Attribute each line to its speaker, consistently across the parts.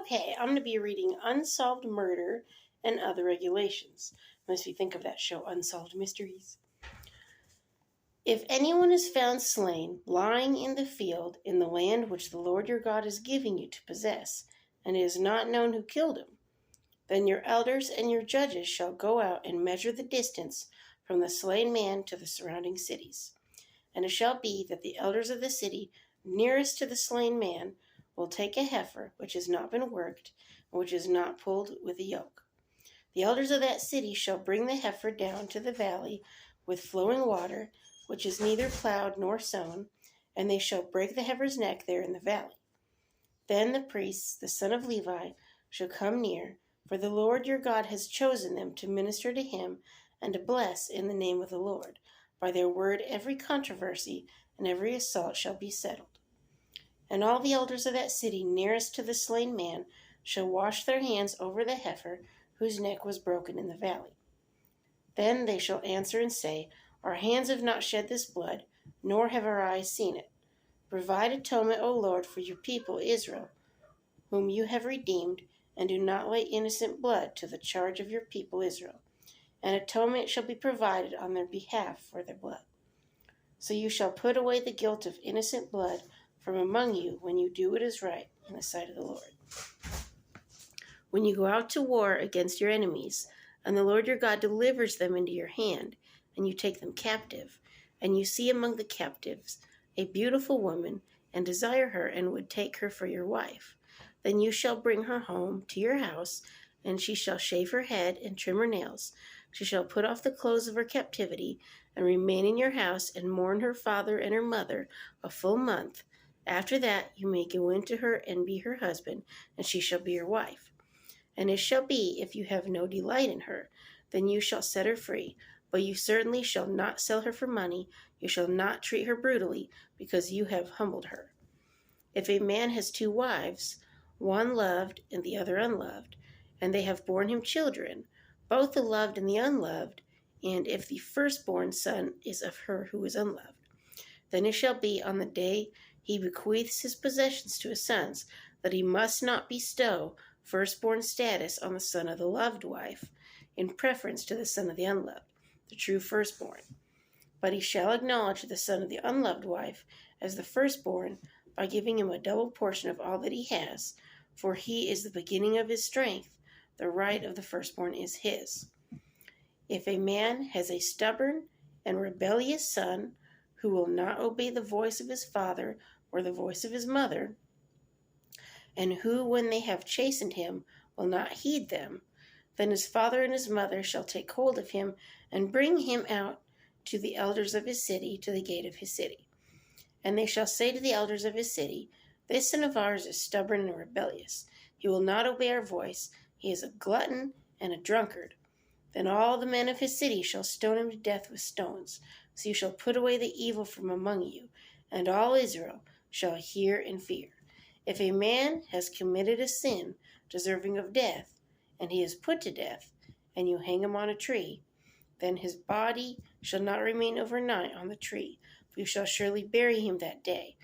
Speaker 1: Okay, I'm going to be reading Unsolved Murder and Other Regulations. Makes me think of that show, Unsolved Mysteries. If anyone is found slain, lying in the field in the land which the Lord your God is giving you to possess, and it is not known who killed him, then your elders and your judges shall go out and measure the distance from the slain man to the surrounding cities. And it shall be that the elders of the city nearest to the slain man will take a heifer which has not been worked, and which is not pulled with a yoke. The elders of that city shall bring the heifer down to the valley with flowing water, which is neither plowed nor sown, and they shall break the heifer's neck there in the valley. Then the priests, the son of Levi, shall come near, for the Lord your God has chosen them to minister to him and to bless in the name of the Lord. By their word every controversy and every assault shall be settled. And all the elders of that city nearest to the slain man shall wash their hands over the heifer whose neck was broken in the valley. Then they shall answer and say, Our hands have not shed this blood, nor have our eyes seen it. Provide atonement, O Lord, for your people Israel, whom you have redeemed, and do not lay innocent blood to the charge of your people Israel. And atonement shall be provided on their behalf for their blood. So you shall put away the guilt of innocent blood from among you when you do what is right in the sight of the Lord. When you go out to war against your enemies, and the Lord your God delivers them into your hand, and you take them captive, and you see among the captives a beautiful woman, and desire her, and would take her for your wife, then you shall bring her home to your house, and she shall shave her head and trim her nails. She shall put off the clothes of her captivity, and remain in your house, and mourn her father and her mother a full month. After that you may go in to her and be her husband, and she shall be your wife. And it shall be, if you have no delight in her, then you shall set her free. But you certainly shall not sell her for money. You shall not treat her brutally, because you have humbled her. If a man has 2 wives, one loved and the other unloved, and they have borne him children, both the loved and the unloved, and if the firstborn son is of her who is unloved, then it shall be on the day he bequeaths his possessions to his sons, that he must not bestow firstborn status on the son of the loved wife, in preference to the son of the unloved, the true firstborn. But he shall acknowledge the son of the unloved wife as the firstborn by giving him a double portion of all that he has, for he is the beginning of his strength. The right of the firstborn is his. If a man has a stubborn and rebellious son who will not obey the voice of his father or the voice of his mother, and who, when they have chastened him, will not heed them, then his father and his mother shall take hold of him and bring him out to the elders of his city, to the gate of his city. And they shall say to the elders of his city, This son of ours is stubborn and rebellious. He will not obey our voice. He is a glutton and a drunkard. Then all the men of his city shall stone him to death with stones. So you shall put away the evil from among you, and all Israel shall hear and fear. If a man has committed a sin deserving of death, and he is put to death, and you hang him on a tree, then his body shall not remain overnight on the tree, for you shall surely bury him that day.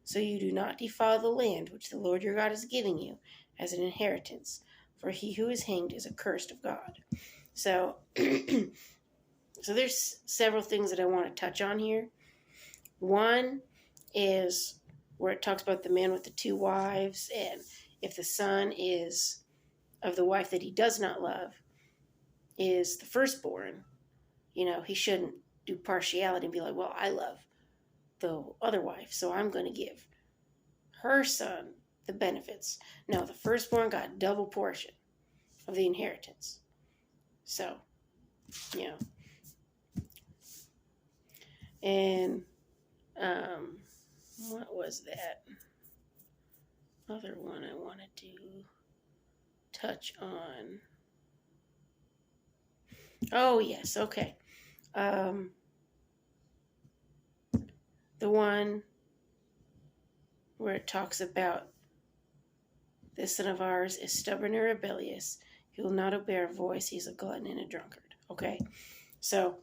Speaker 1: So you do not defile the land which the Lord your God is giving you as an inheritance, for he who is hanged is accursed of God. So, so there's several things that I want to touch on here. One is where it talks about the man with the 2 wives, and if the son is of the wife that he does not love is the firstborn, he shouldn't do partiality and be like, well, I love the other wife, so I'm going to give her son the benefits. No, the firstborn got double portion of the inheritance. So, and what was that other one I wanted to touch on? Oh, yes, okay. The one where it talks about this son of ours is stubborn and rebellious. He will not obey our voice. He's a glutton and a drunkard. Okay, so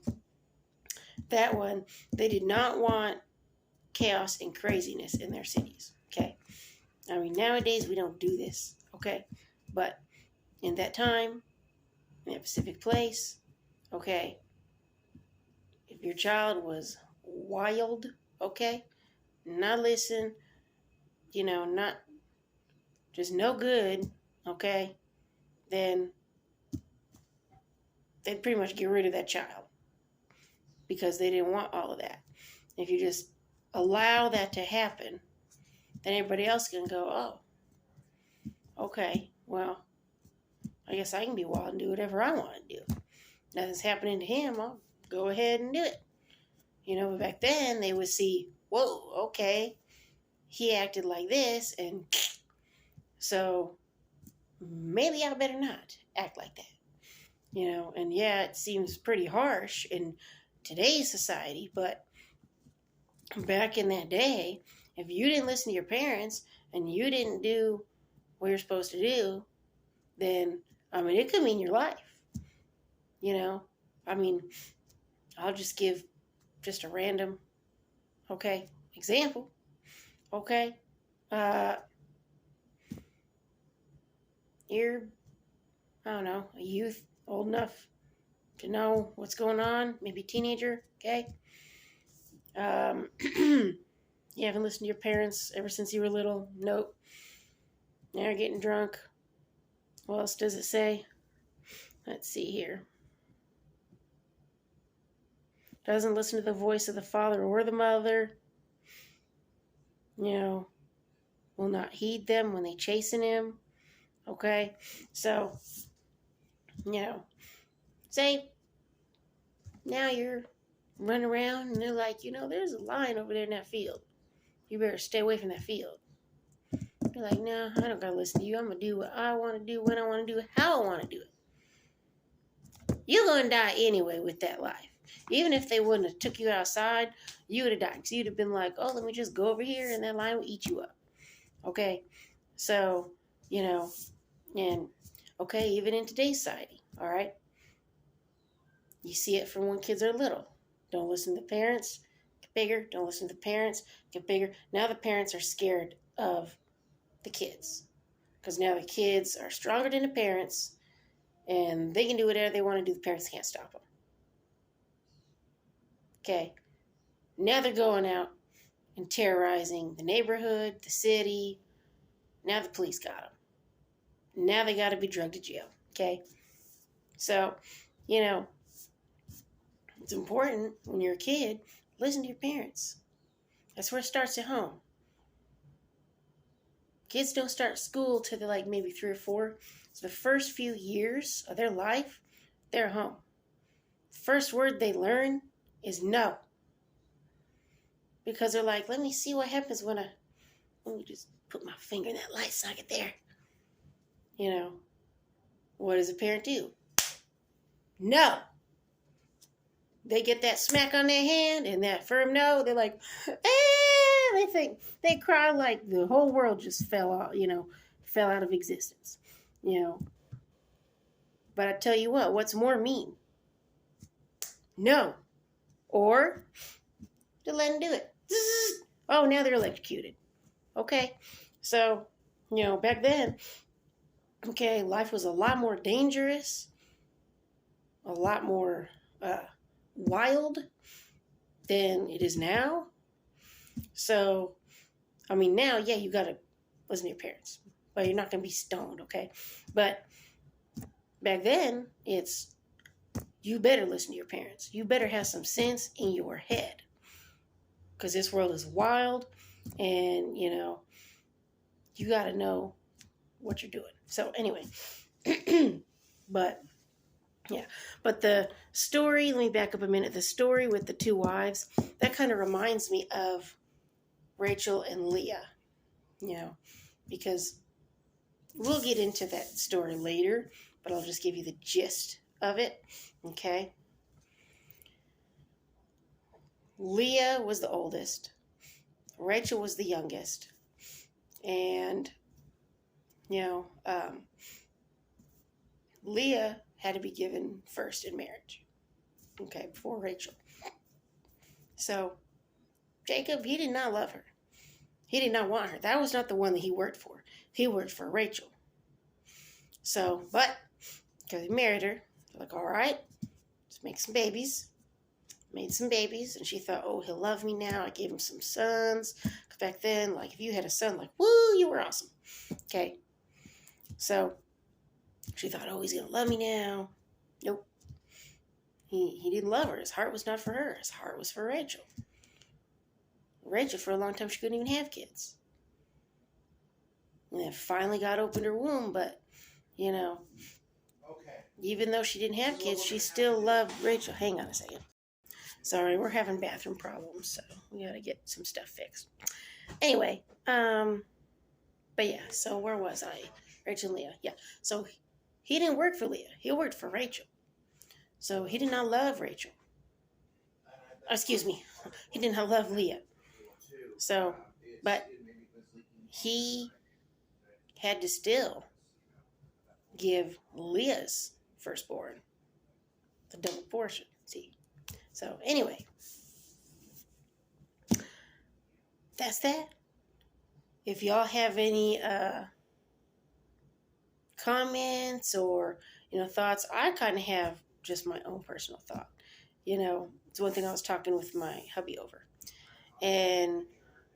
Speaker 1: that one, they did not want chaos and craziness in their cities. Okay, I mean, nowadays we don't do this. Okay, but in that time, in that specific place, okay, if your child was wild, okay, not listen, not just no good, okay, then they'd pretty much get rid of that child because they didn't want all of that. If you just allow that to happen, then everybody else can go, oh, okay, well, I guess I can be wild and do whatever I want to do. Nothing's happening to him, I'll go ahead and do it. But back then they would see, whoa, okay, he acted like this, and so maybe I better not act like that. And yeah, it seems pretty harsh in today's society, but back in that day, if you didn't listen to your parents and you didn't do what you're supposed to do, then, it could mean your life. I mean, I'll just give just a random, okay, example. Okay. You're, I don't know, a youth, old enough to know what's going on, maybe teenager, okay? You haven't listened to your parents ever since you were little? Nope. Now you're getting drunk. What else does it say? Let's see here. Doesn't listen to the voice of the father or the mother. Will not heed them when they chasing him. Okay? So, say now you're running around and they're like, there's a lion over there in that field. You better stay away from that field. You're like, no, I don't gotta listen to you. I'm gonna do what I want to do, when I want to do it, how I want to do it. You're gonna die anyway with that life. Even if they wouldn't have took you outside, you would have died. Because you'd have been like, oh, let me just go over here and that lion will eat you up. Okay? So, and okay, even in today's society, all right? You see it from when kids are little. Don't listen to the parents, get bigger. Don't listen to the parents, get bigger. Now the parents are scared of the kids. Because now the kids are stronger than the parents, and they can do whatever they want to do. The parents can't stop them. Okay? Now they're going out and terrorizing the neighborhood, the city. Now the police got them. Now they got to be drugged to jail. Okay? So, it's important when you're a kid, listen to your parents. That's where it starts at home. Kids don't start school till they're like maybe 3 or 4. So the first few years of their life, they're home. The first word they learn is no. Because they're like, let me see what happens let me just put my finger in that light socket there. What does a parent do? No. They get that smack on their hand and that firm no. They're like, they think, they cry like the whole world just fell out, fell out of existence. But I tell you what's more mean? No. Or to let them do it. Oh, now they're electrocuted. Okay. So, back then, okay, life was a lot more dangerous, a lot more wild than it is now. So, now, yeah, you got to listen to your parents, but you're not going to be stoned, okay? But back then, it's, you better listen to your parents. You better have some sense in your head, because this world is wild, and, you got to know what you're doing. So, anyway, but the story, let me back up a minute. The story with the 2 wives, that kind of reminds me of Rachel and Leah, because we'll get into that story later, but I'll just give you the gist of it, okay? Leah was the oldest. Rachel was the youngest. And, Leah had to be given first in marriage, okay, before Rachel. So, Jacob, he did not love her. He did not want her. That was not the one that he worked for. He worked for Rachel, So, but because he married her, they're like, all right, let's make some babies. Made some babies, and she thought, oh, he'll love me now. I gave him some sons. Because back then, like, if you had a son, like, woo, you were awesome. Okay. So she thought, oh, he's going to love me now. Nope. He didn't love her. His heart was not for her. His heart was for Rachel. Rachel, for a long time, she couldn't even have kids. And then finally God opened her womb, but, you know, even though she didn't have kids, she still loved Rachel. Hang on a second. Sorry, we're having bathroom problems, so we got to get some stuff fixed. Anyway, but yeah, so where was I? Rachel and Leah. Yeah, so he didn't work for Leah. He worked for Rachel. So he did not love Rachel. Excuse me. He did not love Leah. So, but he had to still give Leah's firstborn the double portion. See? So anyway, that's that. If y'all have any comments or thoughts, I kind of have just my own personal thought. It's one thing I was talking with my hubby over, and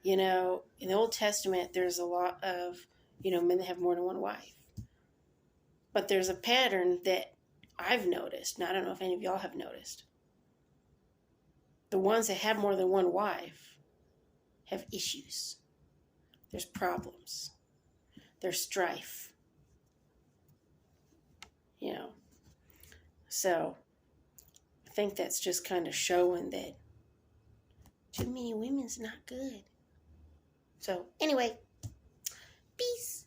Speaker 1: in the Old Testament, there's a lot of men that have more than one wife, but there's a pattern that I've noticed, and I don't know if any of y'all have noticed. The ones that have more than one wife have issues. There's problems. There's strife. So I think that's just kind of showing that too many women's not good. So anyway, peace.